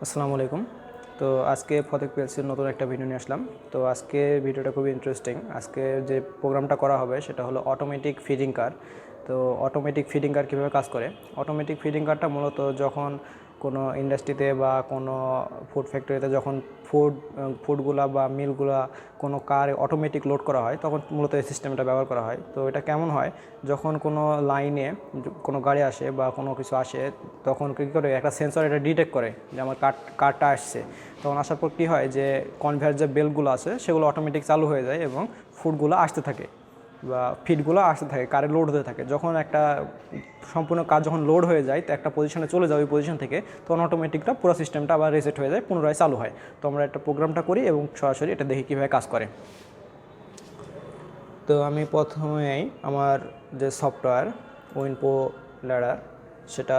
আসসালামু আলাইকুম। তো আজকে ফতেক পিএলসির নতুন একটা ভিডিও নিয়ে আসলাম। তো আজকে ভিডিওটা খুবই ইন্টারেস্টিং। আজকে যে প্রোগ্রামটা করা হবে সেটা হলো অটোমেটিক ফিডিং কার। তো অটোমেটিক ফিডিং কার কীভাবে কাজ করে? অটোমেটিক ফিডিং কারটা মূলত যখন কোনো ইন্ডাস্ট্রিতে বা কোনো ফুড ফ্যাক্টরিতে যখন ফুডগুলা বা মিলগুলা কোনো কার অটোমেটিক লোড করা হয় তখন মূলত এই সিস্টেমটা ব্যবহার করা হয়। তো এটা কেমন হয়, যখন কোনো লাইনে কোনো গাড়ি আসে বা কোনো কিছু আসে তখন কী করে একটা সেন্সর এটা ডিটেক্ট করে যে আমার কারটা আসছে। তখন আসার পর কী হয় যে কনভেয়ার যে বেল্টগুলো আছে সেগুলো অটোমেটিক চালু হয়ে যায় এবং ফুডগুলো আসতে থাকে বা ফিডগুলো আসতে থাকে, কারে লোড হতে থাকে। যখন একটা সম্পূর্ণ কাজ যখন লোড হয়ে যায় তো একটা পজিশনে চলে যায় ওই পজিশন থেকে, তখন অটোমেটিকটা পুরো সিস্টেমটা আবার রিসেট হয়ে যায়, পুনরায় চালু হয়। তো আমরা একটা প্রোগ্রামটা করি এবং সরাসরি এটা দেখি কীভাবে কাজ করে। তো আমি প্রথমেই আমার যে সফটওয়্যার উইনপো ল্যাডার সেটা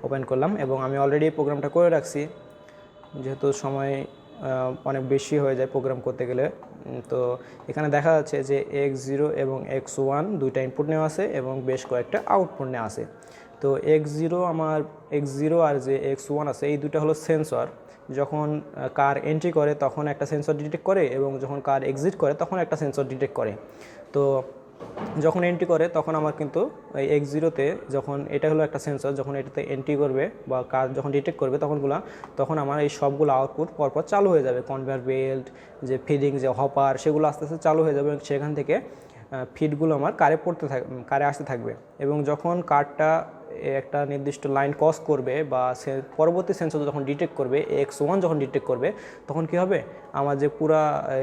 ওপেন করলাম এবং আমি অলরেডি এই প্রোগ্রামটা করে রাখছি, যেহেতু সময় অনেক বেশি হয়ে যায় প্রোগ্রাম করতে গেলে। তো এখানে দেখা যাচ্ছে যে x0 এবং x1 দুইটা ইনপুট নেওয়া আছে এবং বেশ কয়েকটা আউটপুট নেওয়া আছে। তো x0 আর যে x1 আছে এই দুটো হলো সেন্সর। যখন কার এন্ট্রি করে তখন একটা সেন্সর ডিটেক্ট করে এবং যখন কার এক্সিট করে তখন একটা সেন্সর ডিটেক্ট করে। তো যখন এন্ট্রি করে তখন আমার কিন্তু এই x0তে যখন এটা হলো একটা সেন্সর, যখন এটাতে এন্ট্রি করবে বা কার যখন ডিটেক্ট করবে তখন আমার এই সবগুলো আউটপুট পরপর চালু হয়ে যাবে। কনভেয়ার বেল্ট, যে ফিডিং, যে হপার, সেগুলো আস্তে আস্তে চালু হয়ে যাবে এবং সেখান থেকে ফিডগুলো আমার কারে আসতে থাকবে। এবং যখন কারটা একটা নির্দিষ্ট লাইন ক্রস করবে বা পরবর্তী সেন্সর যখন ডিটেক্ট করবে, x1 যখন ডিটেক্ট করবে তখন কি হবে, আমার যে পুরা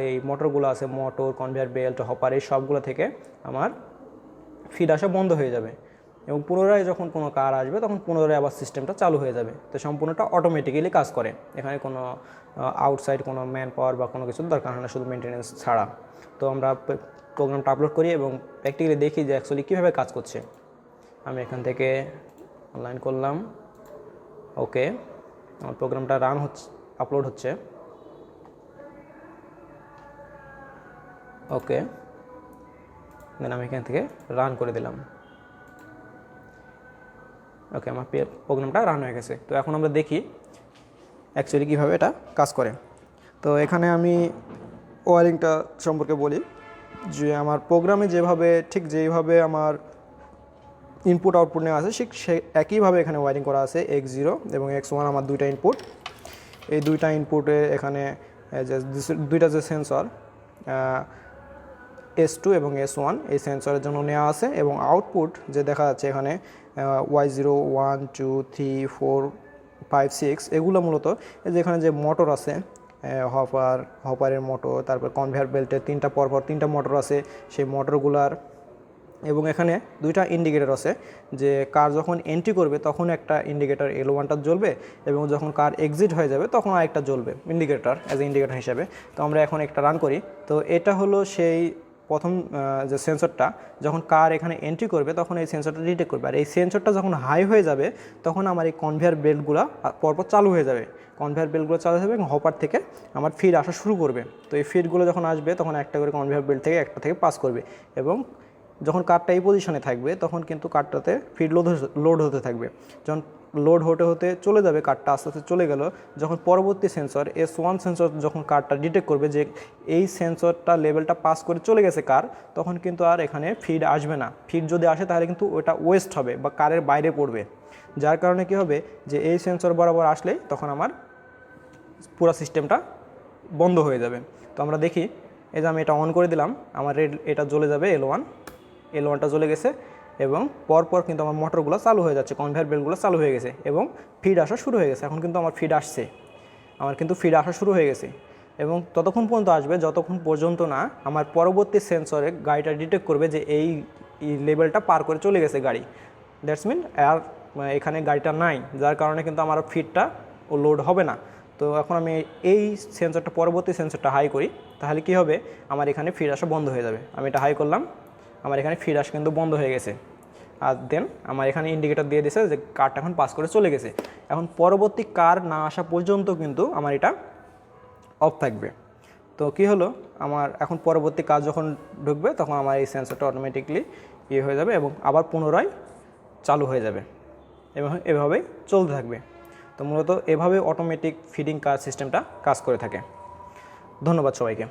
এই মোটরগুলো আছে, মোটর, কনভেয়ার বেল্ট, হপার, এই সবগুলো থেকে আমার ফিড আসা বন্ধ হয়ে যাবে এবং পুনরায় যখন কোনো কার আসবে তখন পুনরায় আবার সিস্টেমটা চালু হয়ে যাবে। তো সম্পূর্ণটা অটোমেটিক্যালি কাজ করে, এখানে কোনো আউটসাইড কোনো ম্যান পাওয়ার বা কোনো কিছুর দরকার হয় না, শুধু মেনটেন্যান্স ছাড়া। তো আমরা প্রোগ্রামটা আপলোড করি এবং প্র্যাকটিক্যালি দেখি যে অ্যাকচুয়ালি কীভাবে কাজ করছে। আমি এখান থেকে অনলাইন করলাম, ওকে, আমার প্রোগ্রামটা রান হচ্ছে, আপলোড হচ্ছে, ওকে, দেন আমি এখান থেকে রান করে দিলাম। ওকে, আমার প্রোগ্রামটা রান হয়ে গেছে। তো এখন আমরা দেখি অ্যাকচুয়ালি কীভাবে এটা কাজ করে। তো এখানে আমি ওয়ারিংটা সম্পর্কে বলি যে আমার প্রোগ্রামে যেইভাবে আমার ইনপুট আউটপুট নেওয়া আছে সে একইভাবে এখানে ওয়ারিং করা আছে। x0 এবং x1 আমার দুইটা ইনপুট। এই দুইটা ইনপুটে এখানে দুইটা যে সেন্সর S2 এবং S1 এই সেন্সরের জন্য নেওয়া আছে এবং আউটপুট যে দেখা যাচ্ছে এখানে y0, 1, 2, 3, 4, 5, 6 এগুলো মূলত এই যে এখানে যে মোটর আছে, হপারের মোটর, তারপর কনভেয়ার বেল্টের পরপর তিনটা মোটর আছে, সেই মোটরগুলার, এবং এখানে দুইটা ইন্ডিকেটর আছে যে কার যখন এন্ট্রি করবে তখন একটা ইন্ডিকেটর L1টা জ্বলবে এবং যখন কার এক্সিট হয়ে যাবে তখন আরেকটা জ্বলবে ইন্ডিকেটর, অ্যাজ এ ইন্ডিকেটর হিসাবে। তো আমরা এখন একটা রান করি। তো এটা হলো সেই প্রথম যে সেন্সরটা, যখন কার এখানে এন্ট্রি করবে তখন এই সেন্সরটা ডিটেক্ট করবে, আর এই সেন্সরটা যখন হাই হয়ে যাবে তখন আমার এই কনভেয়ার বেল্টগুলো পরপর চালু হয়ে যাবে। কনভেয়ার বেল্টগুলো চালু হবে এবং হপার থেকে আমার ফিড আসা শুরু করবে। তো এই ফিডগুলো যখন আসবে তখন একটা করে কনভেয়ার বেল্ট থেকে একটা থেকে পাস করবে এবং যখন কারটা এই পজিশনে থাকবে তখন কিন্তু কারটাতে ফিড লোড হতে থাকবে। যখন লোড হতে হতে চলে যাবে, কারটা আস্তে আস্তে চলে গেল, যখন পরবর্তী সেন্সর S1 সেন্সর যখন কারটা ডিটেক্ট করবে যে এই সেন্সরটা লেভেলটা পাস করে চলে গেছে কার, তখন কিন্তু আর এখানে ফিড আসবে না। ফিড যদি আসে তাহলে কিন্তু ওটা ওয়েস্ট হবে বা কারের বাইরে পড়বে, যার কারণে কি হবে যে এই সেন্সর বরাবর আসলেই তখন আমার পুরো সিস্টেমটা বন্ধ হয়ে যাবে। তো আমরা দেখি, এই যে আমি এটা অন করে দিলাম, আমার এটা জ্বলে যাবে L1টা জ্বলে গেছে এবং পরপর কিন্তু আমার মোটরগুলো চালু হয়ে যাচ্ছে, কনভেয়ার বেল্টগুলো চালু হয়ে গেছে এবং ফিড আসা শুরু হয়ে গেছে। এখন কিন্তু আমার ফিড আসা শুরু হয়ে গেছে এবং ততক্ষণ পর্যন্ত আসবে যতক্ষণ পর্যন্ত না আমার পরবর্তী সেন্সরে গাড়িটা ডিটেক্ট করবে যে এই লেভেলটা পার করে চলে গেছে গাড়ি। দ্যাটস মিন আর এখানে গাড়িটা নাই, যার কারণে কিন্তু আমার ফিডটা লোড হবে না। তো এখন আমি এই পরবর্তী সেন্সরটা হাই করি, তাহলে কি হবে, আমার এখানে ফিড আসা বন্ধ হয়ে যাবে। আমি এটা হাই করলাম, আমার এখানে ফিড আসা কিন্তু বন্ধ হয়ে গেছে। আর দেন আমার এখানে ইন্ডিকেটর দিয়ে দিয়েছে যে কারটা এখন পাস করে চলে গেছে। এখন পরবর্তী কার না আসা পর্যন্ত কিন্তু আমার এটা অফ থাকবে। তো কি হলো, আমার এখন পরবর্তী কাজ যখন ঢুকবে তখন আমার এই সেন্সরটা অটোমেটিকলি হয়ে যাবে এবং আবার পুনরায় চালু হয়ে যাবে এবং এভাবেই চলতে থাকবে। তো তো মূলত এভাবে অটোমেটিক ফিডিং কার সিস্টেমটা কাজ করে থাকে। ধন্যবাদ সবাইকে।